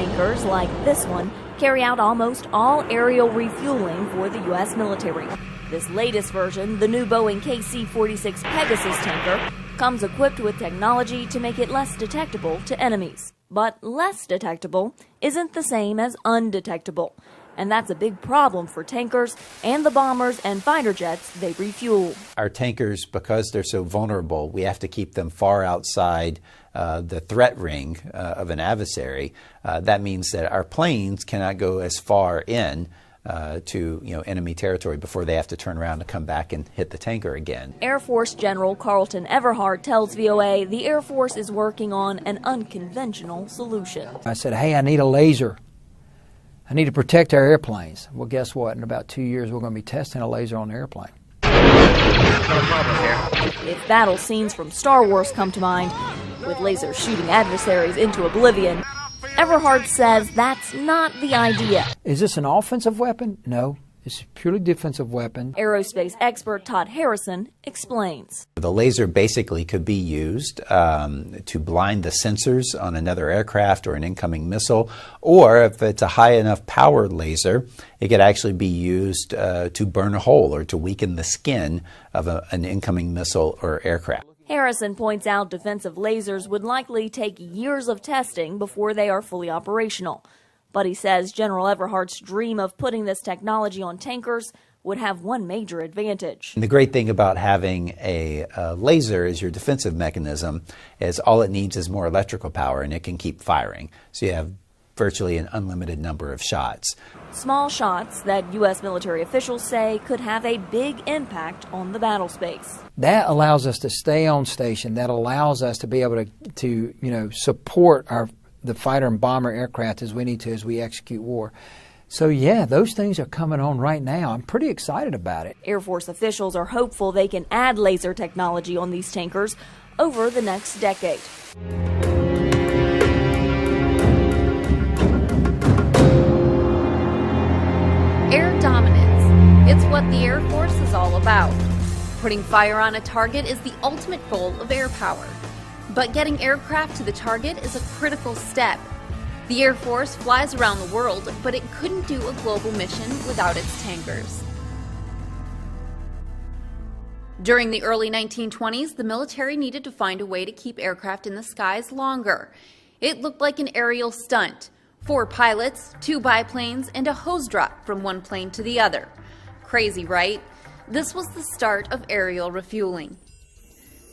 tankers like this one carry out almost all aerial refueling for the U.S. military. This latest version, the new Boeing KC-46 Pegasus tanker, comes equipped with technology to make it less detectable to enemies. But less detectable isn't the same as undetectable. And that's a big problem for tankers and the bombers and fighter jets they refuel. Our tankers, because they're so vulnerable, we have to keep them far outside the threat ring of an adversary. That means that our planes cannot go as far in to enemy territory before they have to turn around and come back and hit the tanker again. Air Force General Carlton Everhart tells VOA the Air Force is working on an unconventional solution. I said, hey, I need a laser. I need to protect our airplanes. Well, guess what? In about 2 years, we're going to be testing a laser on the airplane. If battle scenes from Star Wars come to mind, with lasers shooting adversaries into oblivion, Everhart says that's not the idea. Is this an offensive weapon? No. It's a purely defensive weapon. Aerospace expert Todd Harrison explains. The laser basically could be used to blind the sensors on another aircraft or an incoming missile, or if it's a high enough power laser, it could actually be used to burn a hole or to weaken the skin of an incoming missile or aircraft. Harrison points out defensive lasers would likely take years of testing before they are fully operational. But he says General Everhart's dream of putting this technology on tankers would have one major advantage. And the great thing about having a laser as your defensive mechanism is all it needs is more electrical power, and it can keep firing. So you have virtually an unlimited number of shots. Small shots that U.S. military officials say could have a big impact on the battle space. That allows us to stay on station. That allows us to be able to support the fighter and bomber aircraft as we need to as we execute war. So yeah, those things are coming on right now. I'm pretty excited about it. Air Force officials are hopeful they can add laser technology on these tankers over the next decade. Air dominance. It's what the Air Force is all about. Putting fire on a target is the ultimate goal of air power. But getting aircraft to the target is a critical step. The Air Force flies around the world, but it couldn't do a global mission without its tankers. During the early 1920s, the military needed to find a way to keep aircraft in the skies longer. It looked like an aerial stunt. 4 pilots, 2 biplanes, and a hose drop from one plane to the other. Crazy, right? This was the start of aerial refueling.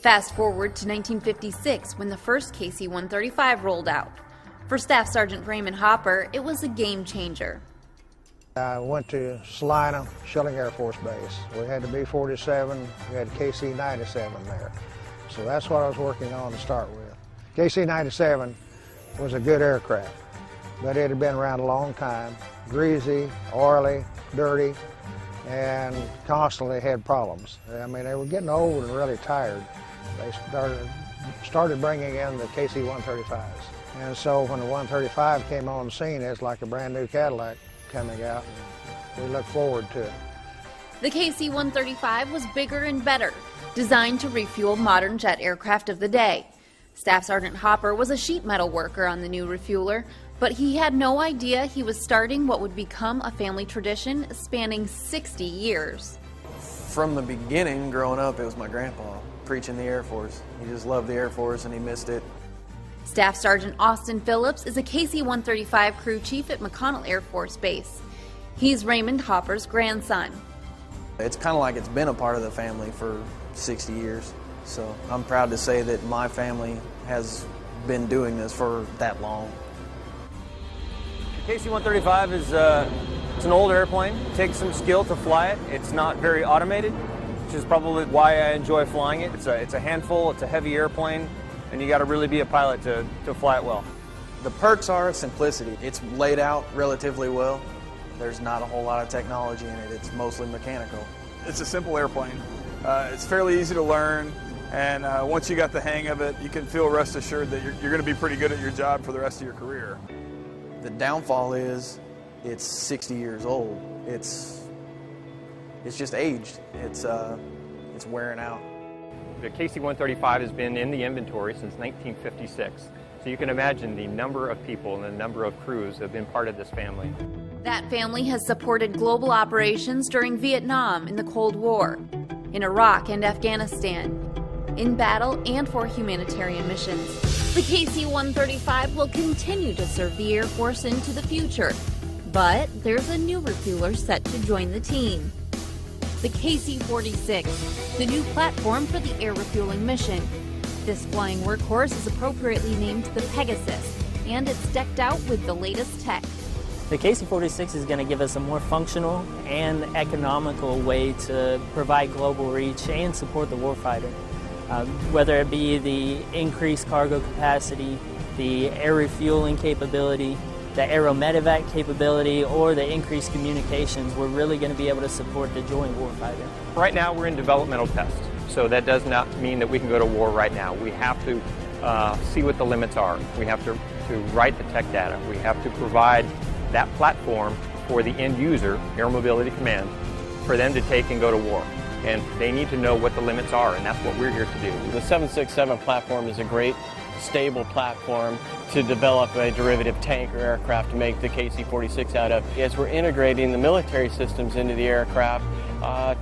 Fast forward to 1956 when the first KC-135 rolled out. For Staff Sergeant Raymond Hopper, it was a game changer. I went to Salina, Schilling Air Force Base. We had the B-47, we had KC-97 there. So that's what I was working on to start with. KC-97 was a good aircraft, but it had been around a long time, greasy, oily, dirty, and constantly had problems. I mean, they were getting old and really tired. They started bringing in the KC-135s. And so when the 135 came on the scene, it's like a brand new Cadillac coming out, and we look forward to it. The KC-135 was bigger and better, designed to refuel modern jet aircraft of the day. Staff Sergeant Hopper was a sheet metal worker on the new refueler, but he had no idea he was starting what would become a family tradition spanning 60 years. From the beginning, growing up, it was my grandpa preaching the Air Force. He just loved the Air Force and he missed it. Staff Sergeant Austin Phillips is a KC-135 crew chief at McConnell Air Force Base. He's Raymond Hopper's grandson. It's kind of like it's been a part of the family for 60 years. So I'm proud to say that my family has been doing this for that long. The KC-135 is it's an old airplane. It takes some skill to fly it. It's not very automated, which is probably why I enjoy flying it. It's a handful, it's a heavy airplane, and you got to really be a pilot to fly it well. The perks are simplicity. It's laid out relatively well. There's not a whole lot of technology in it. It's mostly mechanical. It's a simple airplane. It's fairly easy to learn, and once you got the hang of it, you can feel rest assured that you're going to be pretty good at your job for the rest of your career. The downfall is it's 60 years old. It's just aged. It's wearing out. The KC-135 has been in the inventory since 1956. So you can imagine the number of people and the number of crews that have been part of this family. That family has supported global operations during Vietnam in the Cold War, in Iraq and Afghanistan, in battle and for humanitarian missions. The KC-135 will continue to serve the Air Force into the future, but there's a new refueler set to join the team. The KC-46, the new platform for the air refueling mission. This flying workhorse is appropriately named the Pegasus, and it's decked out with the latest tech. The KC-46 is going to give us a more functional and economical way to provide global reach and support the warfighter. Whether it be the increased cargo capacity, the air refueling capability, the aero medevac capability, or the increased communications, we're really going to be able to support the joint warfighter. Right now we're in developmental tests, so that does not mean that we can go to war right now. We have to see what the limits are. We have to write the tech data. We have to provide that platform for the end user, Air Mobility Command, for them to take and go to war. And they need to know what the limits are, and that's what we're here to do. The 767 platform is a great, stable platform to develop a derivative tanker aircraft to make the KC-46 out of. As we're integrating the military systems into the aircraft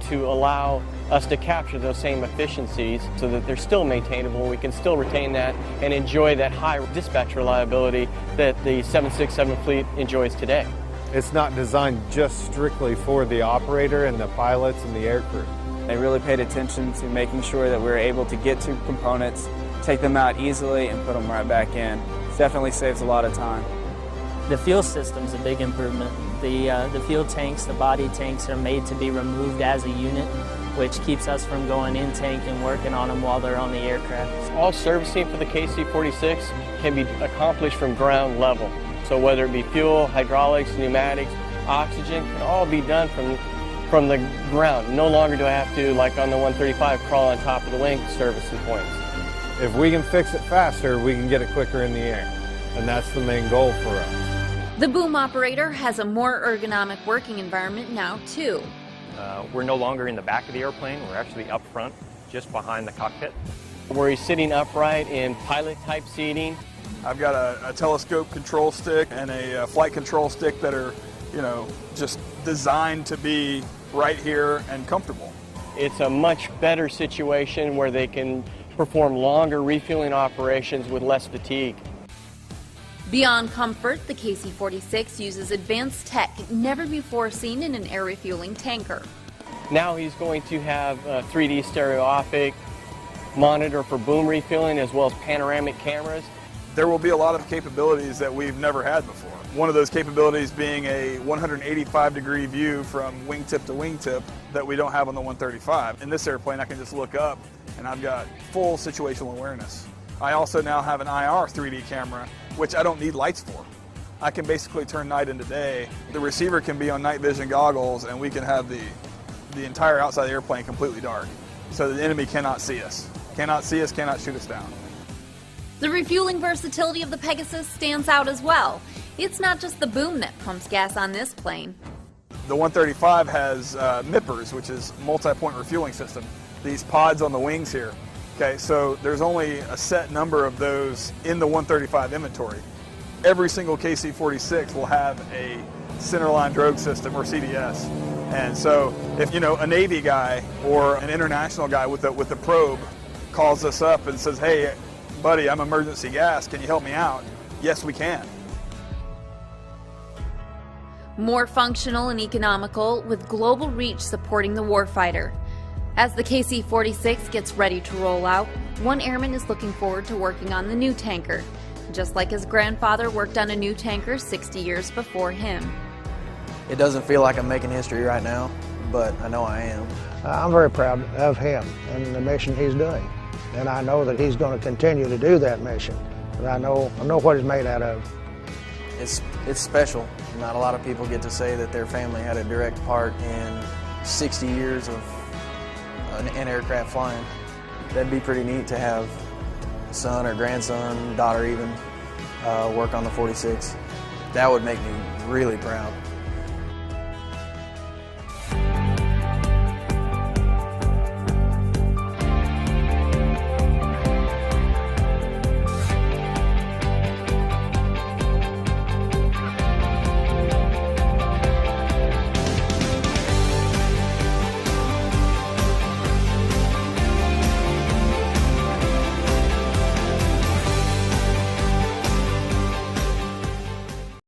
to allow us to capture those same efficiencies so that they're still maintainable, we can still retain that and enjoy that high dispatch reliability that the 767 fleet enjoys today. It's not designed just strictly for the operator and the pilots and the aircrew. They really paid attention to making sure that we were able to get to components, take them out easily, and put them right back in. It definitely saves a lot of time. The fuel system's a big improvement. The fuel tanks, the body tanks are made to be removed as a unit, which keeps us from going in tank and working on them while they're on the aircraft. All servicing for the KC-46 can be accomplished from ground level. So whether it be fuel, hydraulics, pneumatics, oxygen, can all be done from the ground. No longer do I have to, like on the 135, crawl on top of the wing servicing points. If we can fix it faster, we can get it quicker in the air. And that's the main goal for us. The boom operator has a more ergonomic working environment now, too. We're no longer in the back of the airplane. We're actually up front, just behind the cockpit. Where he's sitting upright in pilot-type seating. I've got a telescope control stick and a flight control stick that are, just designed to be right here and comfortable. It's a much better situation where they can perform longer refueling operations with less fatigue. Beyond comfort, the KC-46 uses advanced tech never before seen in an air refueling tanker. Now he's going to have a 3D stereoscopic monitor for boom refueling as well as panoramic cameras. There will be a lot of capabilities that we've never had before. One of those capabilities being a 185-degree view from wingtip to wingtip that we don't have on the 135. In this airplane, I can just look up and I've got full situational awareness. I also now have an IR 3D camera, which I don't need lights for. I can basically turn night into day. The receiver can be on night vision goggles and we can have the entire outside of the airplane completely dark. So the enemy cannot see us. Cannot see us, cannot shoot us down. The refueling versatility of the Pegasus stands out as well. It's not just the boom that pumps gas on this plane. The 135 has MIPRs, which is multi-point refueling system. These pods on the wings here. Okay, so there's only a set number of those in the 135 inventory. Every single KC-46 will have a centerline drogue system, or CDS. And so if a Navy guy or an international guy with a probe calls us up and says, "Hey, buddy, I'm emergency gas, can you help me out?" Yes, we can. More functional and economical, with global reach supporting the warfighter. As the KC-46 gets ready to roll out, one airman is looking forward to working on the new tanker, just like his grandfather worked on a new tanker 60 years before him. It doesn't feel like I'm making history right now, but I know I am. I'm very proud of him and the mission he's doing. And I know that he's going to continue to do that mission. And I know what he's made out of. It's special. Not a lot of people get to say that their family had a direct part in 60 years of an aircraft flying. That'd be pretty neat to have a son or grandson, daughter even, work on the 46. That would make me really proud.